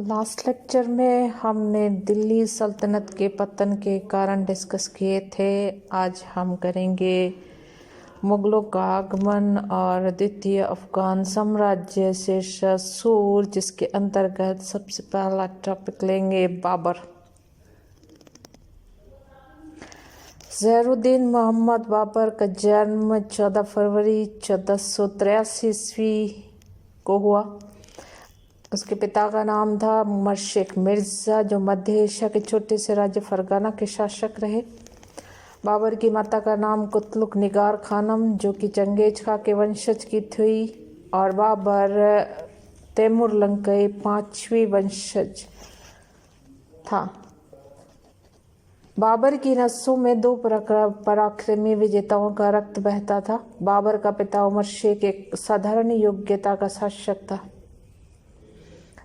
Last lecture में हमने दिल्ली सल्तनत के पतन के कारण डिस्कस किए थे। आज हम करेंगे मुगलों का आगमन और द्वितीय अफगान साम्राज्य शीर्षक सूर, जिसके अंतर्गत सबसे पहला टॉपिक लेंगे बाबर। ज़हीरुद्दीन मोहम्मद बाबर का जन्म 14 फरवरी 1483 ईस्वी को हुआ। उसके पिता का नाम था उमर शेख मिर्ज़ा, जो मध्य एशिया के छोटे से राज्य फरगाना के शासक रहे। बाबर की माता का नाम कुतलुक निगार खानम, जो कि चंगेज खां के वंशज की थी, और बाबर तैमूर लंकाई 5वीं वंशज था। बाबर की नसों में दो पराक्रमी विजेताओं का रक्त बहता था। बाबर का पिता उमर शेख एक साधारण योग्यता का शासक था,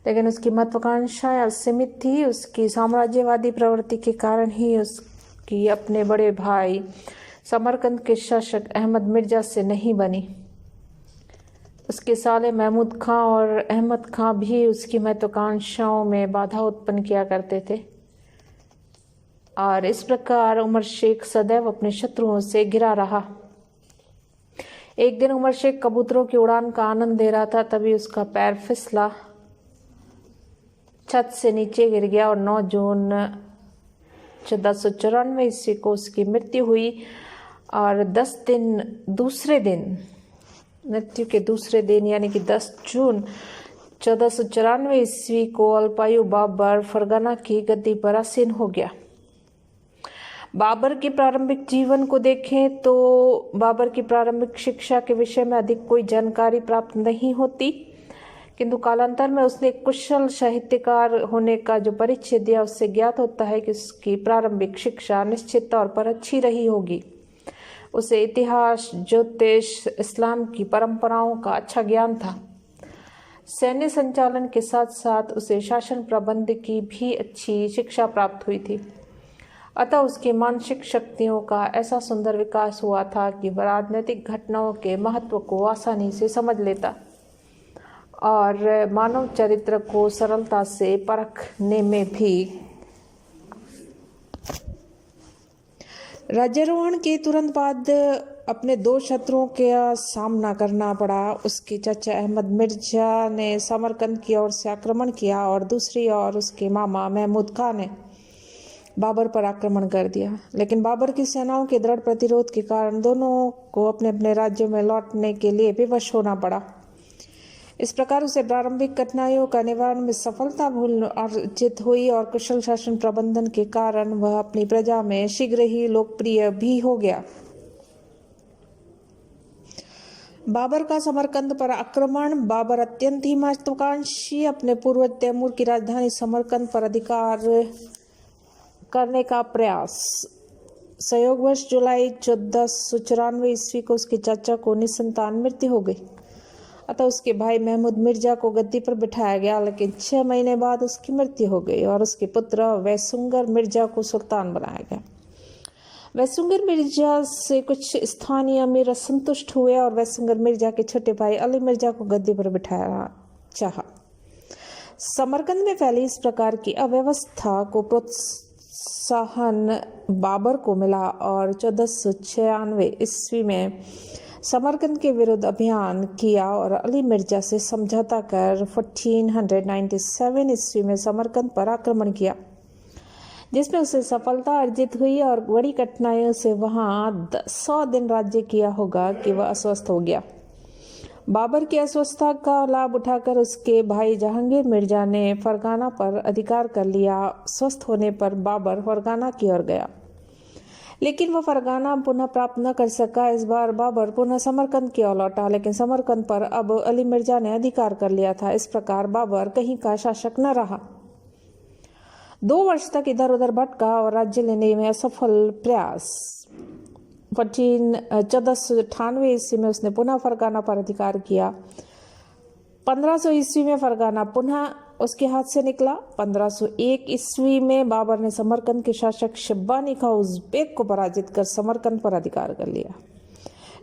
लेकिन उसकी महत्वाकांक्षाएं असीमित थी। उसकी साम्राज्यवादी प्रवृत्ति के कारण ही उसकी अपने बड़े भाई समरकंद के शासक अहमद मिर्जा से नहीं बनी। उसके साले महमूद खां और अहमद खां भी उसकी महत्वाकांक्षाओं में बाधा उत्पन्न किया करते थे, और इस प्रकार उमर शेख सदैव अपने शत्रुओं से घिरा रहा। एक दिन उमर शेख कबूतरों की उड़ान का आनंद ले रहा था, तभी उसका पैर फिसला, छत से नीचे गिर गया और 9 जून 1494 ईस्वी को उसकी मृत्यु हुई। और मृत्यु के दूसरे दिन यानी कि 10 जून 1494 ईस्वी को अल्पायु बाबर फरगाना की गद्दी पर आसीन हो गया। बाबर के प्रारंभिक जीवन को देखें तो बाबर की प्रारंभिक शिक्षा के विषय में अधिक कोई जानकारी प्राप्त नहीं होती, किंतु कालांतर में उसने एक कुशल साहित्यकार होने का जो परिचय दिया, उससे ज्ञात होता है कि उसकी प्रारंभिक शिक्षा निश्चित तौर पर अच्छी रही होगी। उसे इतिहास, ज्योतिष, इस्लाम की परंपराओं का अच्छा ज्ञान था। सैन्य संचालन के साथ साथ उसे शासन प्रबंध की भी अच्छी शिक्षा प्राप्त हुई थी। अतः उसकी मानसिक शक्तियों का ऐसा सुंदर विकास हुआ था कि वह राजनीतिक घटनाओं के महत्व को आसानी से समझ लेता और मानव चरित्र को सरलता से परखने में भी। राज्यारोहण के तुरंत बाद अपने 2 शत्रुओं का सामना करना पड़ा। उसके चाचा अहमद मिर्जा ने समरकंद की ओर से आक्रमण किया और दूसरी ओर उसके मामा महमूद खां ने बाबर पर आक्रमण कर दिया, लेकिन बाबर की सेनाओं के दृढ़ प्रतिरोध के कारण दोनों को अपने अपने राज्यों में लौटने के लिए विवश होना पड़ा। इस प्रकार उसे प्रारंभिक कठिनाइयों का निवारण में सफलता अर्जित हुई और कुशल शासन प्रबंधन के कारण वह अपनी प्रजा में शीघ्र ही लोकप्रिय भी हो गया। बाबर का समरकंद पर आक्रमण। बाबर अत्यंत ही महत्वाकांक्षी अपने पूर्वज तैमूर की राजधानी समरकंद पर अधिकार करने का प्रयास। संयोगवश जुलाई 1494 ईस्वी को उसके चाचा को निसंतान मृत्यु हो गई। अतः उसके भाई महमूद मिर्जा को गद्दी पर बिठाया गया, लेकिन 6 महीने बाद उसकी मृत्यु हो गई और उसके पुत्र वैसुंगर मिर्जा को सुल्तान बनाया गया। वैसुंगर मिर्जा से कुछ स्थानीय अमीर असंतुष्ट हुए और वैसुंगर मिर्जा के छोटे भाई अली मिर्जा को गद्दी पर बिठाया चाहा। समरकंद में फैली इस प्रकार की अव्यवस्था को प्रोत्साहन बाबर को मिला और 1496 ईस्वी में समरकंद के विरुद्ध अभियान किया और अली मिर्जा से समझौता कर 1497 ईस्वी में समरकंद पर आक्रमण किया, जिसमें उसे सफलता अर्जित हुई और बड़ी कठिनाइयों से वहां 100 दिन राज्य किया होगा कि वह अस्वस्थ हो गया। बाबर की अस्वस्थता का लाभ उठाकर उसके भाई जहांगीर मिर्जा ने फरगाना पर अधिकार कर लिया। स्वस्थ होने पर बाबर फरगाना की ओर गया, लेकिन वह फरगाना पुनः प्राप्त न कर सका। इस बार बाबर पुनः समरकंद की ओर लौटा, लेकिन समरकंद पर अब अली मिर्जा ने अधिकार कर लिया था। इस प्रकार बाबर कहीं का शासक न रहा। 2 वर्ष तक इधर उधर भटका और राज्य लेने में असफल प्रयास। 1498 ईस्वी में उसने पुनः फरगाना पर अधिकार किया। 1500 ईस्वी में फरगाना पुनः उसके हाथ से निकला। 1501 ईस्वी में बाबर ने समरकंद के शासक शब्बानी खां उज़्बेक को पराजित कर समरकंद पर अधिकार कर लिया,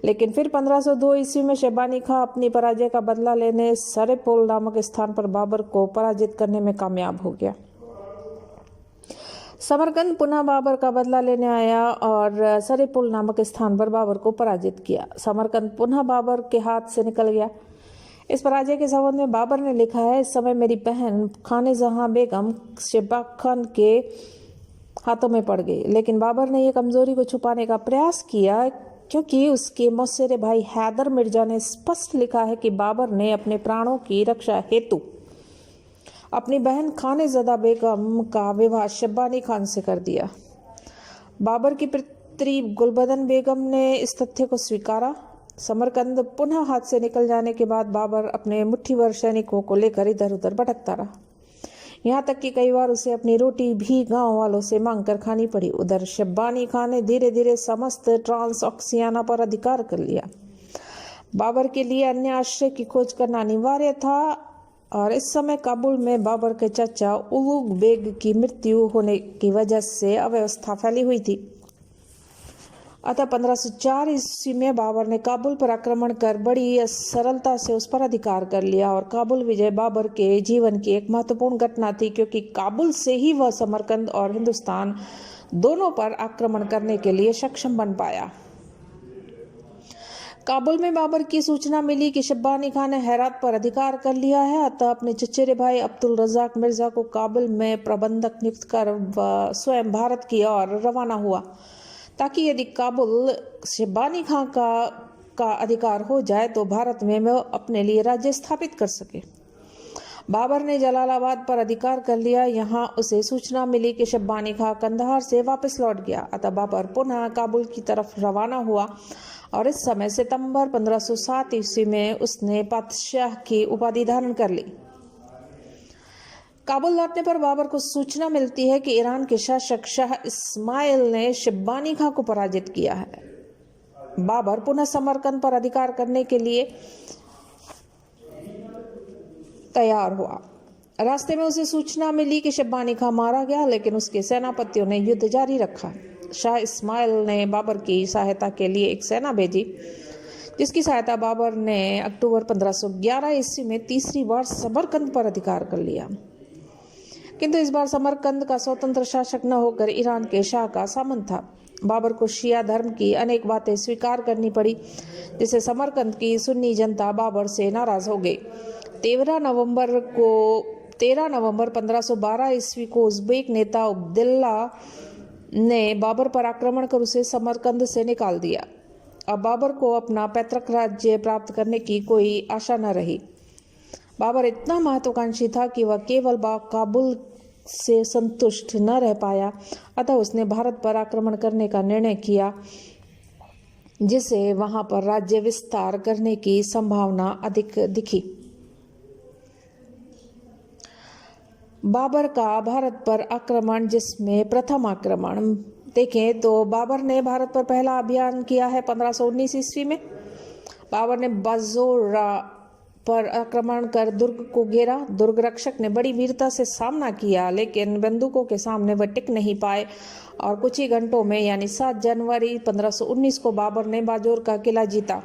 लेकिन फिर 1502 ईस्वी में शेरबानी खां अपनी पराजय का बदला लेने सरेपोल नामक स्थान पर बाबर को पराजित करने में कामयाब हो गया। समरकंद पुनः बाबर का बदला लेने आया और सरेपोल नामक स्थान पर बाबर को पराजित किया। समरकंद पुनः बाबर के हाथ से निकल गया। इस पराजय के संबंध में बाबर ने लिखा है, इस समय मेरी बहन खाने जहां बेगम शेबाखान के हाथों में पड़ गई, लेकिन बाबर ने यह कमजोरी को छुपाने का प्रयास किया क्योंकि उसके मौसेरे भाई हैदर मिर्जा ने स्पष्ट लिखा है कि बाबर ने अपने प्राणों की रक्षा हेतु अपनी बहन खानेज़दा बेगम का विवाह शेबानी खान से कर दिया। बाबर की पुत्री गुलबदन बेगम ने इस तथ्य को स्वीकारा। समरकंद पुनः हाथ से निकल जाने के बाद बाबर अपने मुट्ठीभर सैनिकों को लेकर इधर उधर भटकता रहा, यहाँ तक कि कई बार उसे अपनी रोटी भी गांव वालों से मांगकर खानी पड़ी। उधर शेबानी खान ने धीरे धीरे समस्त ट्रांसऑक्सियाना पर अधिकार कर लिया। बाबर के लिए अन्य आश्रय की खोज करना अनिवार्य था और इस समय काबुल में बाबर के चाचा उलुग बेग की मृत्यु होने की वजह से अव्यवस्था फैली हुई थी। अतः 1504 ईस्वी में बाबर ने काबुल पर आक्रमण कर बड़ी सरलता से उस पर अधिकार कर लिया और काबुल विजय बाबर के जीवन की एक महत्वपूर्ण घटना थी, क्योंकि काबुल से ही वह समरकंद और हिंदुस्तान दोनों पर आक्रमण करने के लिए सक्षम बन पाया। काबुल में बाबर की सूचना मिली कि शेबानी खान ने हेरात पर अधिकार कर लिया है, अतः अपने चचेरे भाई अब्दुल रज़ाक मिर्जा को काबुल में प्रबंधक नियुक्त कर स्वयं भारत की ओर रवाना हुआ, ताकि यदि काबुल शेबानी खां का अधिकार हो जाए तो भारत में वह अपने लिए राज्य स्थापित कर सके। बाबर ने जलालाबाद पर अधिकार कर लिया। यहाँ उसे सूचना मिली कि शेबानी खां कंदहार से वापस लौट गया, अतः बाबर पुनः काबुल की तरफ रवाना हुआ और इस समय सितंबर 1507 ईस्वी में उसने बादशाह की उपाधि धारण कर ली। काबुल लौटने पर बाबर को सूचना मिलती है कि ईरान के शासक शाह इस्माइल ने शेबानी खां को पराजित किया है। बाबर पुनः समरकंद पर अधिकार करने के लिए तैयार हुआ। रास्ते में उसे सूचना मिली कि शेबानी खां मारा गया, लेकिन उसके सेनापतियों ने युद्ध जारी रखा। शाह इस्माइल ने बाबर की सहायता के लिए एक सेना भेजी, जिसकी सहायता बाबर ने अक्टूबर 1511 ईस्वी में तीसरी बार समरकंद पर अधिकार कर लिया। किंतु इस बार समरकंद का स्वतंत्र शासक न होकर ईरान के शाह का सामंत था। बाबर को शिया धर्म की अनेक बातें स्वीकार करनी पड़ी, जिससे समरकंद की सुन्नी जनता बाबर से नाराज हो गई। 13 नवंबर 1512 ईस्वी को उज़्बेक नेता उब्दिल्ला ने बाबर पर आक्रमण कर उसे समरकंद से निकाल दिया। अब बाबर को अपना पैतृक राज्य प्राप्त करने की कोई आशा न रही। बाबर इतना महत्वाकांक्षी था कि वह केवल काबुल से संतुष्ट न रह पाया, अतः उसने भारत पर आक्रमण करने का निर्णय किया, जिससे वहां पर राज्य विस्तार करने की संभावना अधिक दिखी। बाबर का भारत पर आक्रमण, जिसमें प्रथम आक्रमण देखें तो बाबर ने भारत पर पहला अभियान किया है 1519 ईस्वी में। बाबर ने बाजोरा पर आक्रमण कर दुर्ग को घेरा। दुर्ग रक्षक ने बड़ी वीरता से सामना किया, लेकिन बंदूकों के सामने वह टिक नहीं पाए और कुछ ही घंटों में यानी 7 जनवरी 1519 को बाबर ने बाजोर का किला जीता।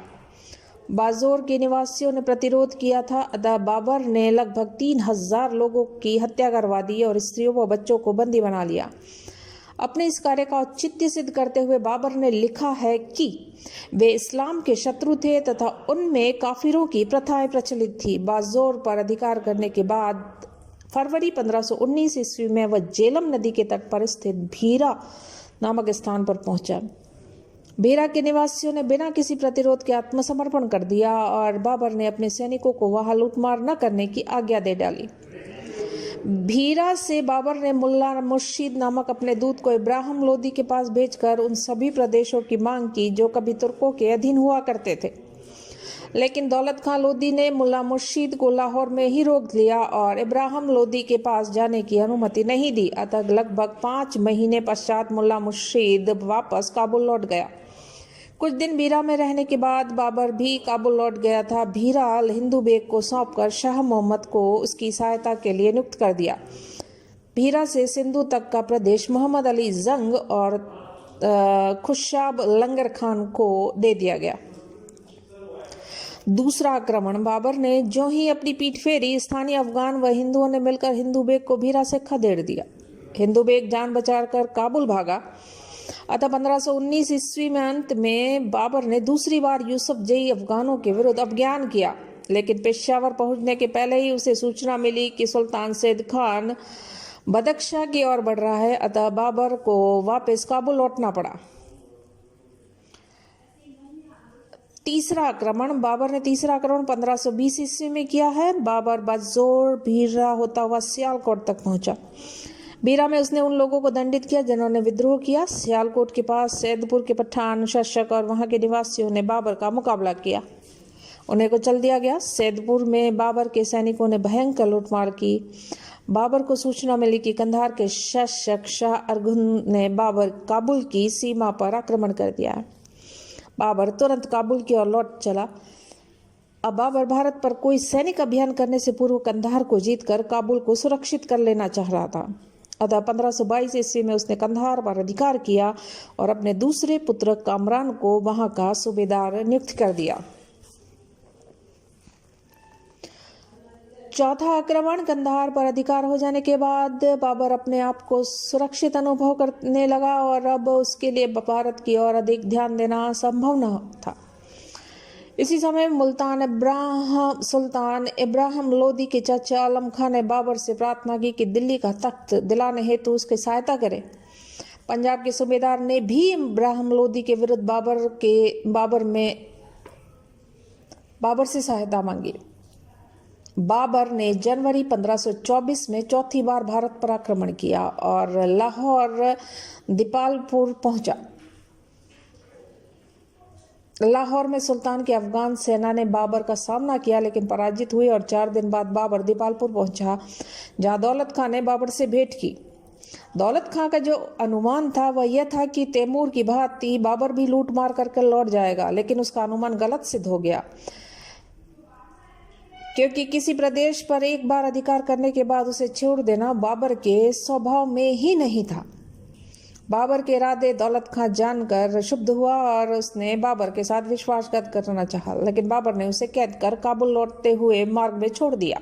बाजोर के निवासियों ने प्रतिरोध किया था, अतः बाबर ने लगभग 3000 लोगों की हत्या करवा दी और स्त्रियों व बच्चों को बंदी बना लिया। अपने इस कार्य का औचित्य सिद्ध करते हुए बाबर ने लिखा है कि वे इस्लाम के शत्रु थे तथा उनमें काफिरों की प्रथाएं प्रचलित थी। बाजोर पर अधिकार करने के बाद फरवरी 1519 ईस्वी में वह जेलम नदी के तट पर स्थित भीरा नामक स्थान पर पहुंचा। भीरा के निवासियों ने बिना किसी प्रतिरोध के आत्मसमर्पण कर दिया और बाबर ने अपने सैनिकों को वहां लूटमार न करने की आज्ञा दे डाली। भीरा से बाबर ने मुल्ला मुर्शीद नामक अपने दूत को इब्राहिम लोदी के पास भेजकर उन सभी प्रदेशों की मांग की जो कभी तुर्कों के अधीन हुआ करते थे, लेकिन दौलत खां लोदी ने मुल्ला मुर्शीद को लाहौर में ही रोक लिया और इब्राहिम लोदी के पास जाने की अनुमति नहीं दी। अतः लगभग 5 महीने पश्चात मुल्ला मुर्शीद वापस काबुल लौट गया। कुछ दिन भीरा में रहने के बाद बाबर भी काबुल लौट गया था। भीरा हिंदू बेग को सौंपकर शाह मोहम्मद को उसकी सहायता के लिए नियुक्त कर दिया। भीरा से सिंधु तक का प्रदेश मोहम्मद अली जंग और खुशाब लंगर खान को दे दिया गया। दूसरा आक्रमण। बाबर ने जो ही अपनी पीठ फेरी, स्थानीय अफगान व हिंदुओं ने मिलकर हिंदू बेग को भीरा से खदेड़ दिया। हिंदू बेग जान बचाकर काबुल भागा। अतः 1519 ईस्वी में अंत में बाबर ने दूसरी बार यूसुफ जई अफगानों के विरुद्ध अभियान किया, लेकिन पेशावर पहुंचने के पहले ही उसे सूचना मिली कि सुल्तान सैयद खान बदख्शां की ओर बढ़ रहा है। अतः बाबर को वापस काबुल लौटना पड़ा। तीसरा आक्रमण। बाबर ने तीसरा आक्रमण 1520 ईस्वी में किया है। बाबर बजोर भीरा होता हुआ सियालकोट तक पहुंचा। बीरा में उसने उन लोगों को दंडित किया जिन्होंने विद्रोह किया। सियालकोट के पास सैदपुर के पठान शासक और वहां के निवासियों ने बाबर का मुकाबला किया। उन्हें को चल दिया गया। सैदपुर में बाबर के सैनिकों ने भयंकर लूटमार की। बाबर को सूचना मिली कि कंधार के शासक शाह अरगुन ने बाबर काबुल की सीमा पर आक्रमण कर दिया है। बाबर तुरंत काबुल की ओर लौट चला। अब बाबर भारत पर कोई सैनिक अभियान करने से पूर्व कंधार को जीतकर काबुल को सुरक्षित कर लेना चाह रहा था। अतः 1522 ईस्वी में उसने कंधार पर अधिकार किया और अपने दूसरे पुत्र कामरान को वहां का सूबेदार नियुक्त कर दिया। चौथा आक्रमण। कंधार पर अधिकार हो जाने के बाद बाबर अपने आप को सुरक्षित अनुभव करने लगा और अब उसके लिए भारत की ओर अधिक ध्यान देना संभव न था। इसी समय सुल्तान इब्राहिम लोदी के चाचा आलम खां ने बाबर से प्रार्थना की कि दिल्ली का तख्त दिलाने हेतु उसकी सहायता करे। पंजाब के सूबेदार ने भी इब्राहिम लोदी के विरुद्ध बाबर से सहायता मांगी। बाबर ने जनवरी 1524 में चौथी बार भारत पर आक्रमण किया और लाहौर दीपालपुर पहुंचा। लाहौर में सुल्तान की अफगान सेना ने बाबर का सामना किया, लेकिन पराजित हुई और 4 दिन बाद बाबर दीपालपुर पहुंचा, जहां दौलत खां ने बाबर से भेंट की। दौलत खां का जो अनुमान था वह यह था कि तैमूर की भांति बाबर भी लूट मार करके लौट जाएगा, लेकिन उसका अनुमान गलत सिद्ध हो गया, क्योंकि किसी प्रदेश पर एक बार अधिकार करने के बाद उसे छोड़ देना बाबर के स्वभाव में ही नहीं था। बाबर के इरादे दौलत खां जानकर क्षुब्ध हुआ और उसने बाबर के साथ विश्वासघात करना चाहा, लेकिन बाबर ने उसे कैद कर काबुल लौटते हुए मार्ग में छोड़ दिया।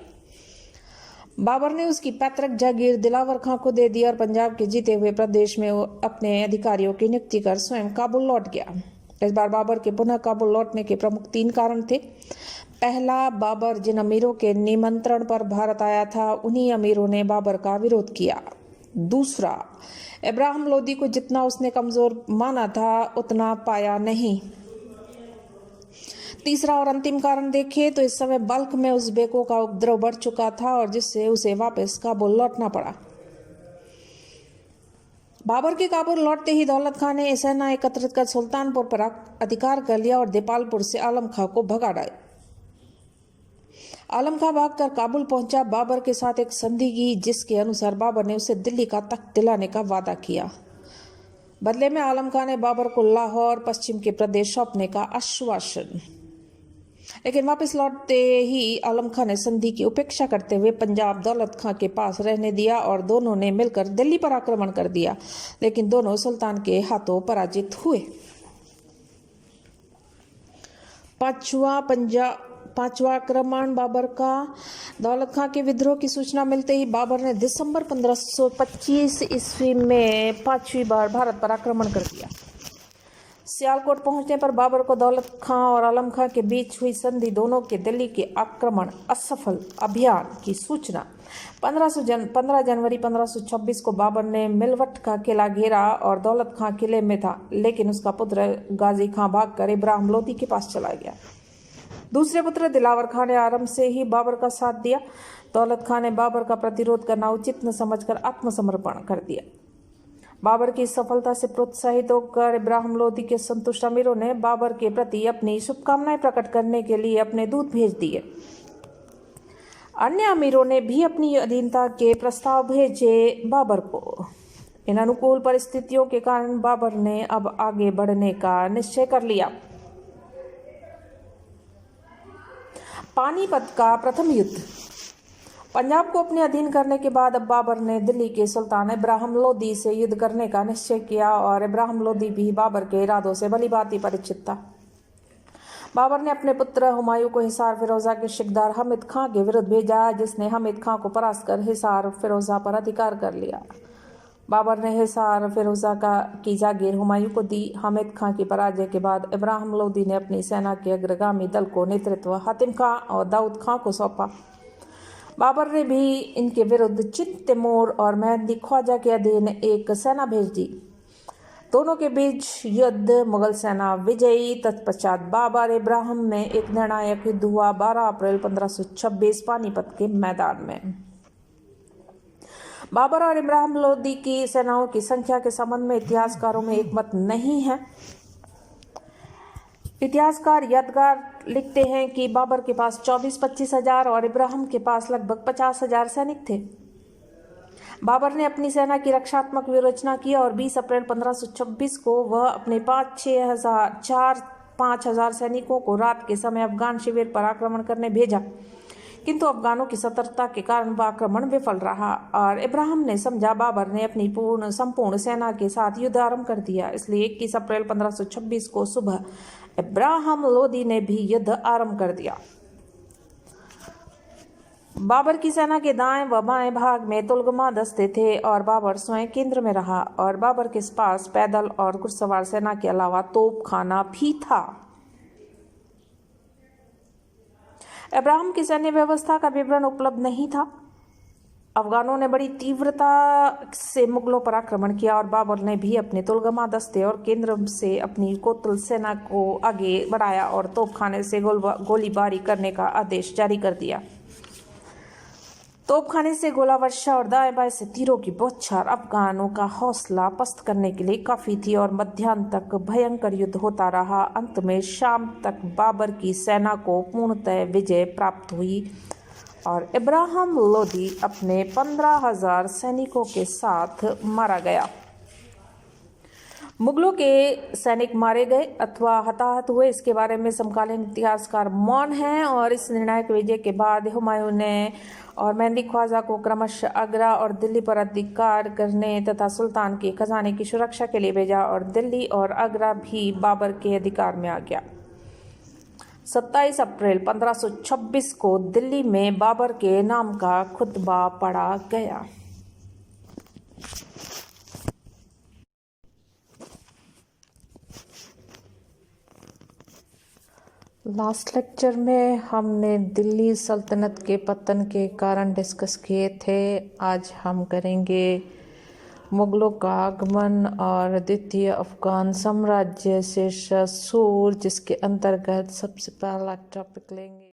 बाबर ने उसकी पैतृक जागीर दिलावर खां को दे दी और पंजाब के जीते हुए प्रदेश में अपने अधिकारियों की नियुक्ति कर स्वयं काबुल लौट गया। इस बार बाबर के पुनः काबुल लौटने के प्रमुख 3 कारण थे। पहला, बाबर जिन अमीरों के निमंत्रण पर भारत आया था उन्हीं अमीरों ने बाबर का विरोध किया। दूसरा, इब्राहिम लोदी को जितना उसने कमजोर माना था उतना पाया नहीं। तीसरा और अंतिम कारण देखें तो इस समय बल्क में उज़्बेकों का उपद्रव बढ़ चुका था और जिससे उसे वापस काबुल लौटना पड़ा। बाबर के काबुल लौटते ही दौलत खां ने सेना एकत्रित कर सुल्तानपुर पर अधिकार कर लिया और दीपालपुर से आलम खां को भगा डाला। आलम खां भागकर काबुल पहुंचा। बाबर के साथ एक संधि की, जिसके अनुसार बाबर ने उसे दिल्ली का तख्त दिलाने का वादा किया। बदले में आलम खां ने बाबर को लाहौर पश्चिम के प्रदेश सौंपने का आश्वासन, लेकिन वापस लौटते ही आलम खां ने संधि की उपेक्षा करते हुए पंजाब दौलत खां के पास रहने दिया और दोनों ने मिलकर दिल्ली पर आक्रमण कर दिया, लेकिन दोनों सुल्तान के हाथों पराजित हुए। पांचवा आक्रमण बाबर का। दौलत खां के विद्रोह की सूचना मिलते ही बाबर ने दिसंबर 1525 ईस्वी में 5वीं बार भारत पर आक्रमण कर दिया। सियालकोट पहुंचने पर बाबर को दौलत खां और आलम खां के बीच हुई संधि दोनों के दिल्ली के आक्रमण असफल अभियान की सूचना 15 जनवरी 1526 को बाबर ने मिलवट का किला घेरा और दौलत खां किले में था, लेकिन उसका पुत्र गाजी खां भागकर इब्राहिम लोदी के पास चला गया। दूसरे पुत्र दिलावर खां ने आरंभ से ही बाबर का साथ दिया। दौलत खां ने बाबर का प्रतिरोध करना उचित न समझकर आत्मसमर्पण कर दिया। बाबर की सफलता से प्रोत्साहित होकर इब्राहिम लोदी के संतुष्ट अमीरों ने बाबर के प्रति अपनी शुभकामनाएं प्रकट करने के लिए अपने दूत भेज दिए। अन्य अमीरों ने भी अपनी अधीनता के प्रस्ताव भेजे बाबर को। इन अनुकूल परिस्थितियों के कारण बाबर ने अब आगे बढ़ने का निश्चय कर लिया। पानीपत का प्रथम युद्ध। पंजाब को अपने अधीन करने के बाद अब बाबर ने दिल्ली के सुल्तान इब्राहिम लोदी से युद्ध करने का निश्चय किया और इब्राहिम लोदी भी बाबर के इरादों से भली भांति परिचित था। बाबर ने अपने पुत्र हुमायूं को हिसार फिरोजा के शिकदार हमीद खां के विरुद्ध भेजा, जिसने हमीद खां को परास्त कर हिसार फिरोजा पर अधिकार कर लिया। बाबर ने हिसार फिरोजा की जागीर हुमायूं को दी। हमीद खां की पराजय के बाद इब्राहिम लोदी ने अपनी सेना के अग्रगामी दल को नेतृत्व हातिम खां और दाऊद खां को सौंपा। बाबर ने भी इनके विरुद्ध चिन तैमूर और मेहदी ख्वाजा के अधीन एक सेना भेज दी। दोनों के बीच युद्ध, मुगल सेना विजयी। तत्पश्चात बाबर इब्राहिम में एक निर्णायक युद्ध हुआ 12 अप्रैल 1526 पानीपत के मैदान में। बाबर और इब्राहिम लोदी की सेनाओं की संख्या के संबंध में इतिहासकारों में एक मत नहीं है। इतिहासकार यादगार लिखते हैं कि बाबर के पास 24-25 हजार और इब्राहिम के पास लगभग 50 हजार सैनिक थे। बाबर ने अपनी सेना की रक्षात्मक व्यूहरचना की और 20 अप्रैल 1526 को वह अपने 5 हजार सैनिकों को रात के समय अफगान शिविर पर आक्रमण करने भेजा, किंतु अफगानों की सतर्कता के कारण वह आक्रमण विफल रहा और इब्राहिम ने समझा बाबर ने अपनी संपूर्ण सेना के साथ युद्ध आरंभ कर दिया। इसलिए 21 अप्रैल 1526 को सुबह इब्राहिम लोदी ने भी युद्ध आरंभ कर दिया। बाबर की सेना के दाएं व बाएं भाग में तुलगमा दस्ते थे और बाबर स्वयं केंद्र में रहा और बाबर के पास पैदल और घुड़सवार सेना के अलावा तोपखाना भी था। इब्राहिम की सैन्य व्यवस्था का विवरण उपलब्ध नहीं था। अफगानों ने बड़ी तीव्रता से मुगलों पर आक्रमण किया और बाबर ने भी अपने तुलगमा दस्ते और केंद्र से अपनी कोतल सेना को आगे बढ़ाया और तोपखाने से गोलीबारी करने का आदेश जारी कर दिया। तोपखाने से गोला वर्षा और दाएं बाएं से तीरों की बौछार अफगानों का हौसला पस्त करने के लिए काफी थी और मध्याह्न तक भयंकर युद्ध होता रहा। अंत में शाम तक बाबर की सेना को पूर्णतः विजय प्राप्त हुई और इब्राहिम लोदी अपने 15,000 सैनिकों के साथ मारा गया। मुगलों के सैनिक मारे गए अथवा हताहत हुए, इसके बारे में समकालीन इतिहासकार मौन हैं और इस निर्णायक विजय के बाद हुमायूं ने और मेहदी ख्वाजा को क्रमशः आगरा और दिल्ली पर अधिकार करने तथा सुल्तान के खजाने की सुरक्षा के लिए भेजा और दिल्ली और आगरा भी बाबर के अधिकार में आ गया। 27 अप्रैल 1526 को दिल्ली में बाबर के नाम का खुतबा पढ़ा गया। लास्ट लेक्चर में हमने दिल्ली सल्तनत के पतन के कारण डिस्कस किए थे। आज हम करेंगे मुगलों का आगमन और द्वितीय अफगान साम्राज्य से सूर, जिसके अंतर्गत सबसे पहला टॉपिक लेंगे।